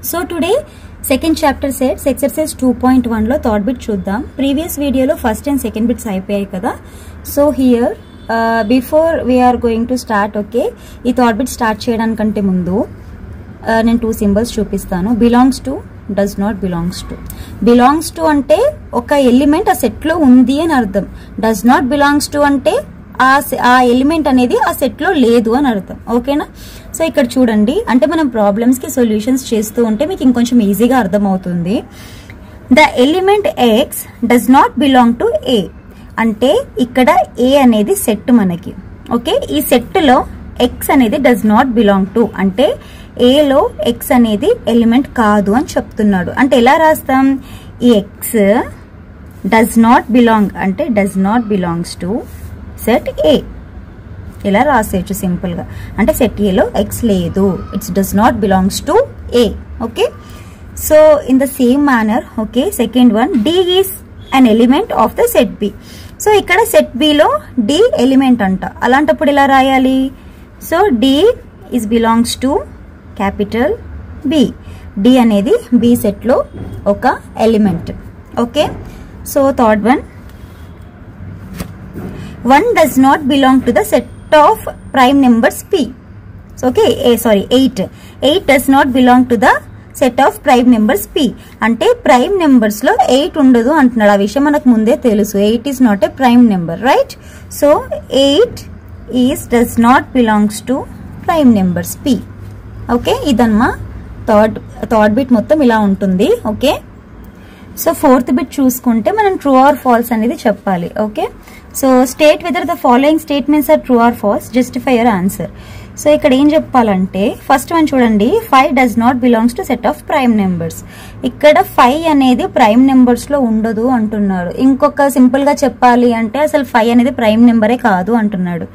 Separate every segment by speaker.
Speaker 1: So today second chapter sets exercise 2.1 లో third bit చూద్దాం. Previous వీడియోలో ఫస్ట్ అండ్ సెకండ్ బిట్స్ అయిపోయాయి కదా. So here before we are going to start, okay, ఈ third bit start చేయడానికంటే ముందు నేను 2 సింబల్స్ చూపిస్తాను. Belongs to, does not belongs to. Belongs to అంటే ఒక ఎలిమెంట్ ఆ సెట్ లో ఉంది అని అర్థం. డస్ నాట్ బిలాంగ్స్ టు అంటే ఆ ఎలిమెంట్ అనేది ఆ సెట్ లో లేదు అని అర్థం. ఓకేనా? సో ఇక్కడ చూడండి, అంటే మనం ప్రాబ్లమ్స్ కి సొల్యూషన్స్ చేస్తూ ఉంటే మీకు ఇంకొంచెం ఈజీగా అర్థం అవుతుంది. The element X does not belong to A అంటే ఇక్కడ ఏ అనేది సెట్ మనకి. ఓకే, ఈ సెట్ లో ఎక్స్ అనేది డస్ నాట్ బిలాంగ్ టు అంటే ఏలో ఎక్స్ అనేది ఎలిమెంట్ కాదు అని చెప్తున్నాడు. అంటే ఎలా రాస్తాం? ఈ ఎక్స్ డస్ నాట్ బిలాంగ్ అంటే does not belongs to set A. ఇలా రాసేయచ్చు సింపుల్ గా. అంటే సెట్ ఏలో ఎక్స్ లేదు, it's does not belongs to A. Okay, so in the same manner, okay, second one, D is an element of the set B. So ఇక్కడ set B లో D element అంట. అలాంటప్పుడు ఇలా రాయాలి. So D is belongs to capital B. D అనేది B set లో ఒక element. Okay, so third one, 1 does not belong to the set of prime numbers p. So, okay, 8 does not belong to the set of prime numbers p. అంటే prime numbers లో 8 ఉండదు అంటున్నాడు. ఆ విషయం మనకు ముందే తెలుసు. 8 is not a prime number, right? So 8 does not belongs to prime numbers p. Okay, ఇదన్నమా థర్డ్ బిట్ మొత్తం ఇలా ఉంటుంది. ఓకే, సో ఫోర్త్ బిట్ చూసుకుంటే మనం ట్రూ ఆర్ ఫాల్స్ అనేది చెప్పాలి. Okay, so state whether the following statements are true or false, justify your answer. So ఇక్కడ ఏం చెప్పాలంటే ఫస్ట్ వన్ చూడండి, 5 does not belongs to set of prime numbers. ఇక్కడ 5 అనేది ప్రైమ్ నెంబర్స్ లో ఉండదు అంటున్నాడు. ఇంకొక సింపుల్ గా చెప్పాలి అంటే అసలు 5 అనేది ప్రైమ్ నెంబరే కాదు అంటున్నాడు.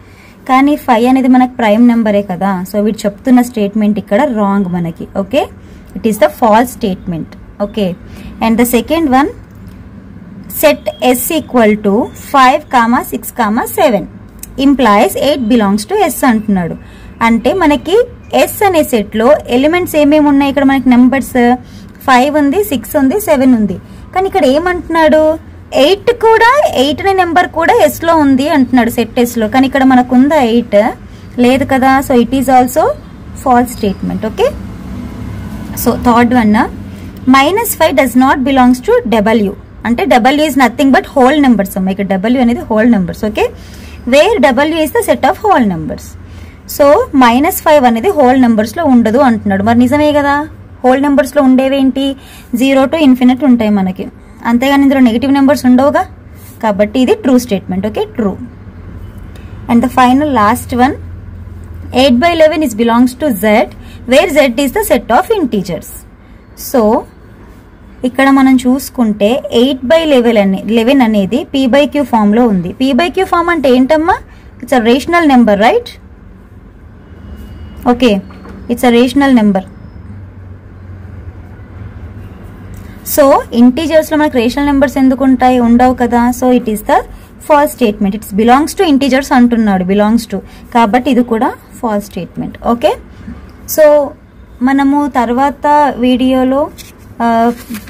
Speaker 1: కానీ 5 అనేది మనకు ప్రైమ్ నెంబరే కదా. సో వీడు చెప్తున్న స్టేట్మెంట్ ఇక్కడ రాంగ్ మనకి. Okay, it is the false statement. Okay, and the second one, set s equal to 5, 6, 7 implies 8 belongs to s అంటున్నాడు. అంటే మనకి s అనే సెట్ లో ఎలిమెంట్స్ ఏమేమి ఉన్నాయి? ఇక్కడ మనకి నెంబర్స్ 5 ఉంది, 6 ఉంది, 7 ఉంది. కానీ ఇక్కడ ఏమంటున్నాడు? 8 అనే నెంబర్ కూడా s లో ఉంది అంటున్నాడు, సెట్ s లో. కానీ ఇక్కడ మనకు ఉందా 8? లేదు కదా. So it is also false statement. Okay, so third one, -5 does not belongs to w. అంటే w is nothing but whole numbers అమ్మా. ఇక్కడ w అనేది whole numbers. Okay, where w is the set of whole numbers. So -5 అనేది whole numbers లో ఉండదు అంటున్నాడు. మరి నిజమే కదా, హోల్ నెంబర్స్ లో ఉండేవేంటి? 0 to infinite ఉంటాయి మనకి, అంతేగాని ఇందులో నెగిటివ్ నెంబర్స్ ఉండవుగా. కాబట్టి ఇది true statement. Okay, true. And the final last one, 8/11 is belongs to z where z is the set of integers. So ఇక్కడ మనం చూసుకుంటే 8/11 అనేది p/q ఫామ్ లో ఉంది. p/q ఫామ్ అంటే ఏంటమ్మా? It's a rational number, right? Okay, it's a rational number. So integers లో మనకు రేషనల్ నెంబర్స్ ఎందుకు ఉంటాయి? ఉండవు కదా. So it is the false statement. It's belongs to integers అంటున్నాడు, బిలాంగ్స్ టు, కాబట్టి ఇది కూడా ఫాల్స్ స్టేట్మెంట్. ఓకే, సో మనము తర్వాత వీడియోలో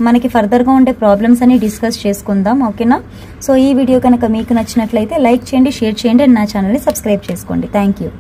Speaker 1: మనకి ఫర్దర్గా ఉండే ప్రాబ్లమ్స్ అని డిస్కస్ చేసుకుందాం. ఓకేనా? సో ఈ వీడియో కనుక మీకు నచ్చినట్లయితే లైక్ చేయండి, షేర్ చేయండి, అండ్ నా ఛానల్ని సబ్స్క్రైబ్ చేసుకోండి. Thank you.